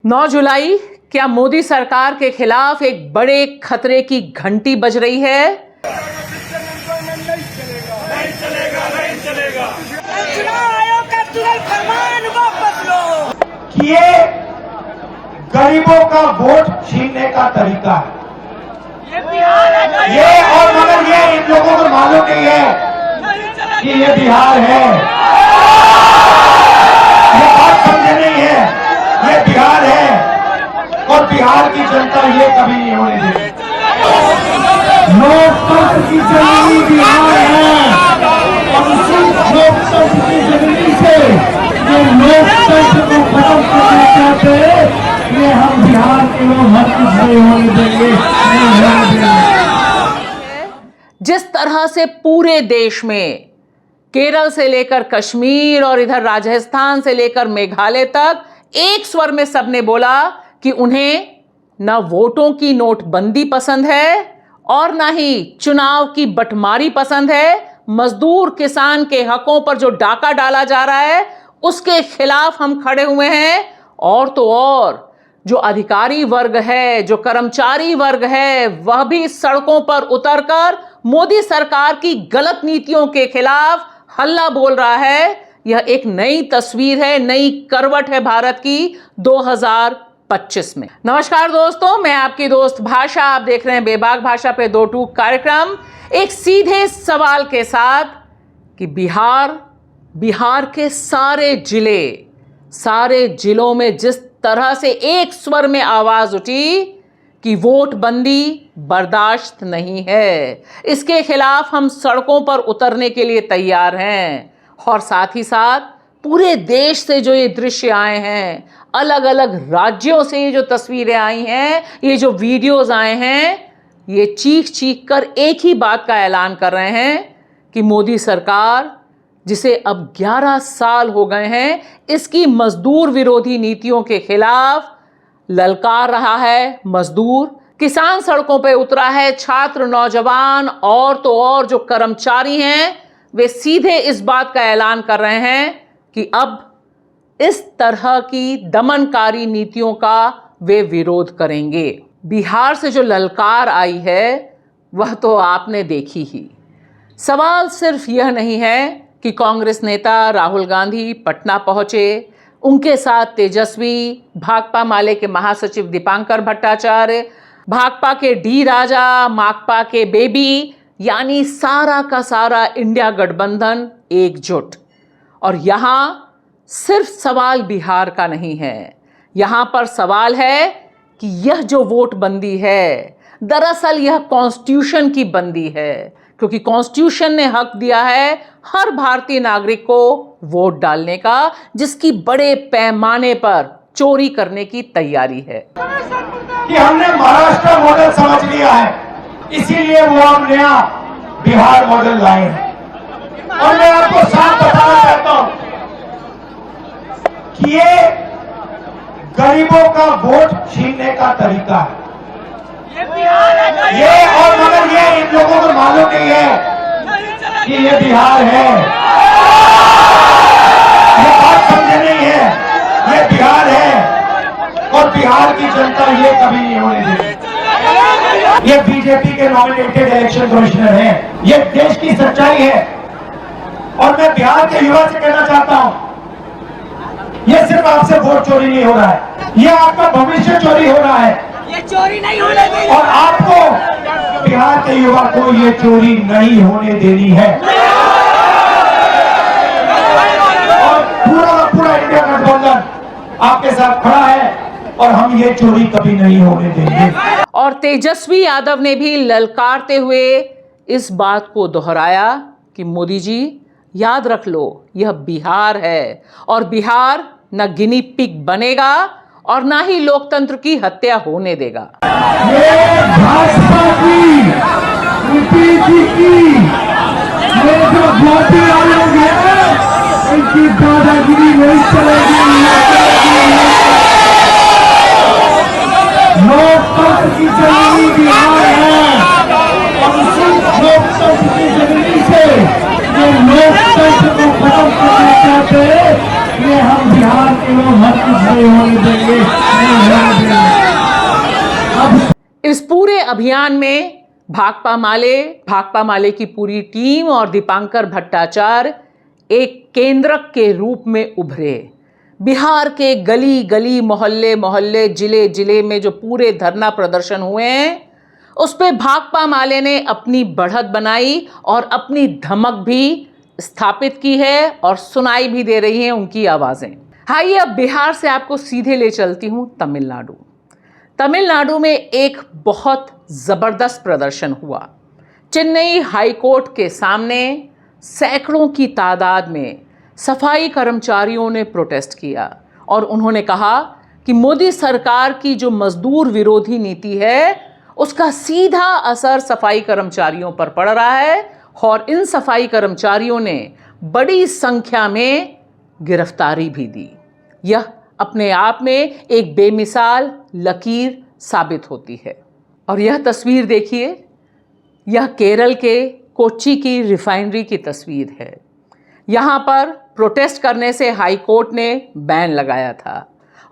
9 जुलाई क्या मोदी सरकार के खिलाफ एक बड़े खतरे की घंटी बज रही है। चुनाव आयोग का तुरंत फरमान वापस लो। कि ये गरीबों का वोट छीनने का तरीका है ये, और मगर ये इन लोगों को मालूम नहीं है कि ये बिहार है। ये बात समझे नहीं है, ये बिहार है और बिहार की जनता ये कभी नहीं होने देगी। लोकतंत्र की जननी बिहार है और उसी लोकतंत्र की जननी से जो लोकतंत्र को खत्म करना चाहते हैं, ये हम बिहार के लोग हर कुछ नहीं होने देंगे, नहीं होने देंगे। जिस तरह से पूरे देश में केरल से लेकर कश्मीर और इधर राजस्थान से लेकर मेघालय तक एक स्वर में सबने बोला कि उन्हें न वोटों की नोटबंदी पसंद है और ना ही चुनाव की बंटवारा पसंद है। मजदूर किसान के हकों पर जो डाका डाला जा रहा है उसके खिलाफ हम खड़े हुए हैं। और तो और जो अधिकारी वर्ग है, जो कर्मचारी वर्ग है, वह भी सड़कों पर उतरकर मोदी सरकार की गलत नीतियों के खिलाफ हल्ला बोल रहा है। यह एक नई तस्वीर है, नई करवट है भारत की 2025 में। नमस्कार दोस्तों, मैं आपकी दोस्त भाषा, आप देख रहे हैं बेबाक भाषा पे दो टूक कार्यक्रम, एक सीधे सवाल के साथ कि बिहार के सारे जिलों में जिस तरह से एक स्वर में आवाज उठी कि वोट बंदी बर्दाश्त नहीं है, इसके खिलाफ हम सड़कों पर उतरने के लिए तैयार हैं। और साथ ही साथ पूरे देश से जो ये दृश्य आए हैं, अलग अलग राज्यों से ये जो तस्वीरें आई हैं, ये जो वीडियोस आए हैं, ये चीख चीख कर एक ही बात का ऐलान कर रहे हैं कि मोदी सरकार, जिसे अब 11 साल हो गए हैं, इसकी मजदूर विरोधी नीतियों के खिलाफ ललकार रहा है। मजदूर किसान सड़कों पे उतरा है, छात्र, नौजवान और तो और जो कर्मचारी हैं वे सीधे इस बात का ऐलान कर रहे हैं कि अब इस तरह की दमनकारी नीतियों का वे विरोध करेंगे। बिहार से जो ललकार आई है वह तो आपने देखी ही। सवाल सिर्फ यह नहीं है कि कांग्रेस नेता राहुल गांधी पटना पहुंचे, उनके साथ तेजस्वी, भाकपा माले के महासचिव दीपांकर भट्टाचार्य, भाकपा के डी राजा, माकपा के बेबी, यानी सारा का सारा इंडिया गठबंधन एकजुट। और यहां सिर्फ सवाल बिहार का नहीं है, यहां पर सवाल है कि यह जो वोट बंदी है, दरअसल यह कॉन्स्टिट्यूशन की बंदी है, क्योंकि कॉन्स्टिट्यूशन ने हक दिया है हर भारतीय नागरिक को वोट डालने का, जिसकी बड़े पैमाने पर चोरी करने की तैयारी है। कि हमने महाराष्ट्र मॉडल समझ लिया है, इसीलिए वो हम नया बिहार मॉडल लाए हैं। और मैं आपको साफ बताना चाहता हूं कि ये गरीबों का वोट छीनने का तरीका है ये, और मगर ये इन लोगों को मालूम नहीं है कि ये बिहार है। ये बात समझे नहीं है, ये बिहार है और बिहार की जनता ये कभी नहीं होने देगी। ये बीजेपी के नॉमिनेटेड इलेक्शन कमिश्नर हैं, ये देश की सच्चाई है। और मैं बिहार के युवा से कहना चाहता हूं, ये सिर्फ आपसे वोट चोरी नहीं हो रहा है, ये आपका भविष्य चोरी हो रहा है। ये चोरी नहीं होने देंगे और आपको, बिहार के युवा को ये चोरी नहीं होने देनी है। और पूरा इंडिया गठबंधन आपके साथ खड़ा है और हम ये चोरी कभी नहीं होने देंगे। और तेजस्वी यादव ने भी ललकारते हुए इस बात को दोहराया कि मोदी जी याद रख लो, यह बिहार है और बिहार न गिनी पिग बनेगा और ना ही लोकतंत्र की हत्या होने देगा। ये भाजपा की, यूपी जी की, ये जो मोदी आयोग है, इनकी दादागिरी नहीं चलेगी। लोकतंत्र की जननी बिहार है और उसी लोकतंत्र की जननी से जो लोकतंत्र को खत्म करना चाहते हैं, ये हम बिहार के लोग हर कुछ नहीं होने देंगे, नहीं अभियान में भाकपा माले की पूरी टीम और दीपांकर भट्टाचार्य एक केंद्रक के रूप में उभरे। बिहार के गली गली, मोहल्ले मोहल्ले, जिले जिले में जो पूरे धरना प्रदर्शन हुए हैं, उस पे भाकपा माले ने अपनी बढ़त बनाई और अपनी धमक भी स्थापित की है और सुनाई भी दे रही हैं उनकी आवाजें। आइए अब बिहार से आपको सीधे ले चलती हूं तमिलनाडु। तमिलनाडु में एक बहुत जबरदस्त प्रदर्शन हुआ। चेन्नई हाईकोर्ट के सामने सैकड़ों की तादाद में सफाई कर्मचारियों ने प्रोटेस्ट किया और उन्होंने कहा कि मोदी सरकार की जो मजदूर विरोधी नीति है, उसका सीधा असर सफाई कर्मचारियों पर पड़ रहा है और इन सफाई कर्मचारियों ने बड़ी संख्या में गिरफ्तारी भी दी। यह अपने आप में एक बेमिसाल लकीर साबित होती है। और यह तस्वीर देखिए, यह केरल के कोच्चि की रिफाइनरी की तस्वीर है। यहाँ पर प्रोटेस्ट करने से हाई कोर्ट ने बैन लगाया था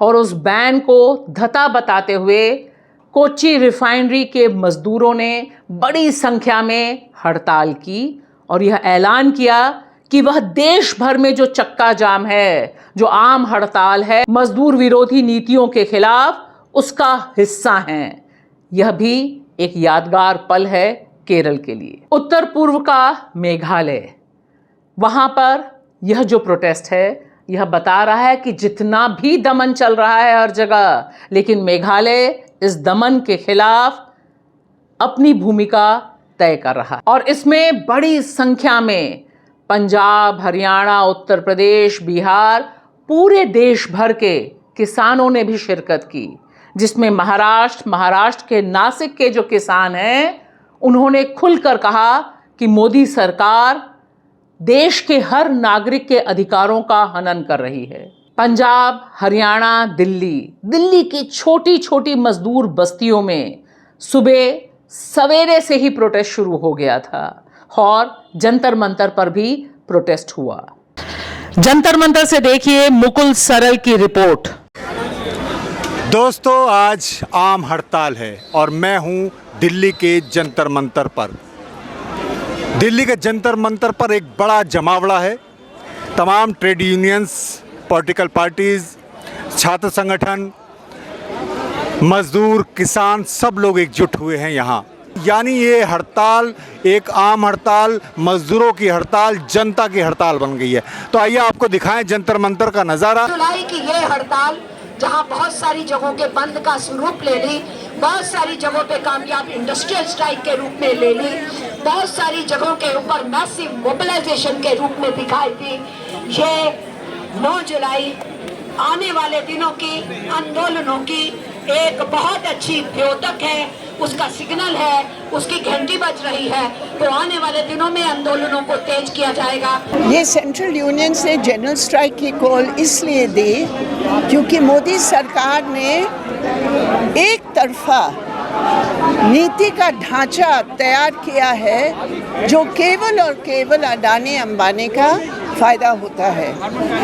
और उस बैन को धता बताते हुए कोच्चि रिफाइनरी के मजदूरों ने बड़ी संख्या में हड़ताल की और यह ऐलान किया कि वह देश भर में जो चक्का जाम है, जो आम हड़ताल है मजदूर विरोधी नीतियों के खिलाफ, उसका हिस्सा हैं। यह भी एक यादगार पल है केरल के लिए। उत्तर पूर्व का मेघालय, वहां पर यह जो प्रोटेस्ट है, यह बता रहा है कि जितना भी दमन चल रहा है हर जगह, लेकिन मेघालय इस दमन के खिलाफ अपनी भूमिका तय कर रहा है। और इसमें बड़ी संख्या में पंजाब, हरियाणा, उत्तर प्रदेश, बिहार, पूरे देश भर के किसानों ने भी शिरकत की, जिसमें महाराष्ट्र के नासिक के जो किसान हैं, उन्होंने खुलकर कहा कि मोदी सरकार देश के हर नागरिक के अधिकारों का हनन कर रही है। पंजाब, हरियाणा, दिल्ली की छोटी छोटी मजदूर बस्तियों में सुबह सवेरे से ही प्रोटेस्ट शुरू हो गया था और जंतर मंतर पर भी प्रोटेस्ट हुआ। जंतर मंतर से देखिए मुकुल सरल की रिपोर्ट। दोस्तों, आज आम हड़ताल है और मैं हूं दिल्ली के जंतर मंतर पर। दिल्ली के जंतर मंतर पर एक बड़ा जमावड़ा है। तमाम ट्रेड यूनियंस, पॉलिटिकल पार्टीज, छात्र संगठन, मजदूर, किसान, सब लोग एकजुट हुए हैं यहाँ। यानी ये हड़ताल एक आम हड़ताल, मजदूरों की हड़ताल, जनता की हड़ताल बन गई है। तो आइए आपको दिखाएं जंतर मंतर का नज़ारा। जुलाई की ये हड़ताल जहां बहुत सारी जगहों के बंद का स्वरूप ले ली, बहुत सारी जगहों पे कामयाब इंडस्ट्रियल स्ट्राइक के रूप में ले ली, बहुत सारी जगहों के ऊपर मैसिव मोबिलाइजेशन के रूप में दिखाई दी। ये 9 जुलाई आने वाले दिनों की आंदोलनों की एक बहुत अच्छी द्योतक है, उसका सिग्नल है, उसकी घंटी बज रही है। तो आने वाले दिनों में आंदोलनों को तेज किया जाएगा। ये सेंट्रल यूनियन से जनरल स्ट्राइक की कॉल इसलिए दी क्योंकि मोदी सरकार ने एक तरफा नीति का ढांचा तैयार किया है जो केवल और केवल अडानी अंबानी का फायदा होता है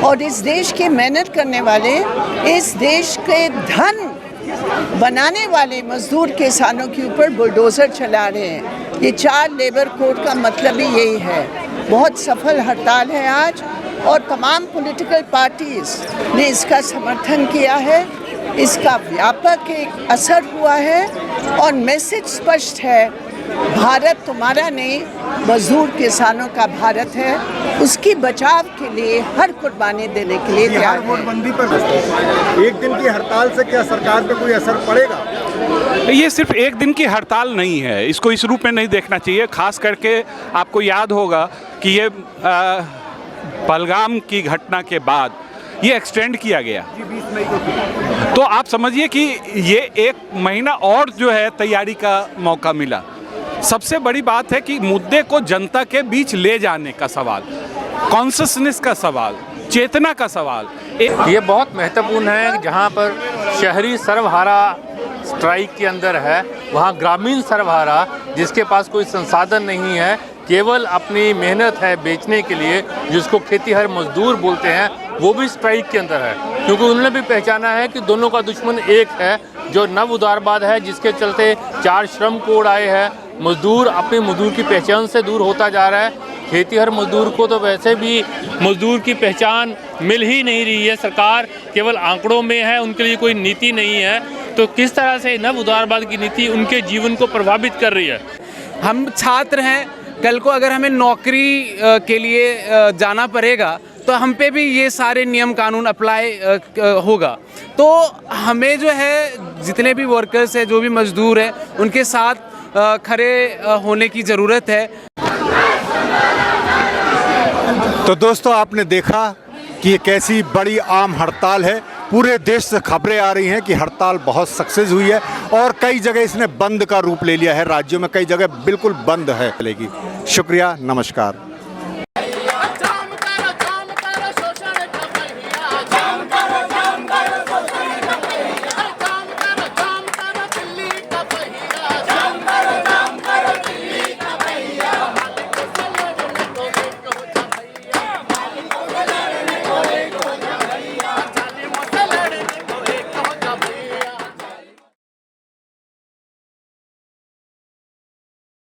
और इस देश के मेहनत करने वाले, इस देश के धन बनाने वाले मजदूर किसानों के ऊपर बुलडोजर चला रहे हैं। ये 4 लेबर कोड का मतलब ही यही है। बहुत सफल हड़ताल है आज और तमाम पॉलिटिकल पार्टीज ने इसका समर्थन किया है। इसका व्यापक एक असर हुआ है और मैसेज स्पष्ट है, भारत तुम्हारा नहीं, मजदूर किसानों का भारत है। उसकी बचाव के लिए हर कुर्बानी देने के लिए तैयार है। नोटबंदी पर एक दिन की हड़ताल से क्या सरकार पे कोई असर पड़ेगा? ये सिर्फ एक दिन की हड़ताल नहीं है, इसको इस रूप में नहीं देखना चाहिए। खास करके आपको याद होगा कि ये पहलगाम की घटना के बाद ये एक्सटेंड किया गया, 20 मई को। तो आप समझिए कि ये 1 महीना और जो है तैयारी का मौका मिला। सबसे बड़ी बात है कि मुद्दे को जनता के बीच ले जाने का सवाल, कॉन्शसनेस का सवाल, चेतना का सवाल, ये बहुत महत्वपूर्ण है। जहाँ पर शहरी सर्वहारा स्ट्राइक के अंदर है, वहाँ ग्रामीण सर्वहारा जिसके पास कोई संसाधन नहीं है, केवल अपनी मेहनत है बेचने के लिए, जिसको खेतीहर मजदूर बोलते हैं, वो भी स्ट्राइक के अंदर है, क्योंकि उन्होंने भी पहचाना है कि दोनों का दुश्मन एक है, जो नव उदारवाद है, जिसके चलते 4 श्रम कोड आए हैं। मजदूर अपने मजदूर की पहचान से दूर होता जा रहा है। खेतीहर मजदूर को तो वैसे भी मजदूर की पहचान मिल ही नहीं रही है, सरकार केवल आंकड़ों में है, उनके लिए कोई नीति नहीं है। तो किस तरह से नव उदारवाद की नीति उनके जीवन को प्रभावित कर रही है। हम छात्र हैं, कल को अगर हमें नौकरी के लिए जाना पड़ेगा तो हम पे भी ये सारे नियम कानून अप्लाई होगा। तो हमें जो है जितने भी वर्कर्स हैं, जो भी मजदूर हैं, उनके साथ खड़े होने की ज़रूरत है। तो दोस्तों आपने देखा कि ये कैसी बड़ी आम हड़ताल है। पूरे देश से खबरें आ रही हैं कि हड़ताल बहुत सक्सेस हुई है और कई जगह इसने बंद का रूप ले लिया है। राज्यों में कई जगह बिल्कुल बंद है। शुक्रिया, नमस्कार।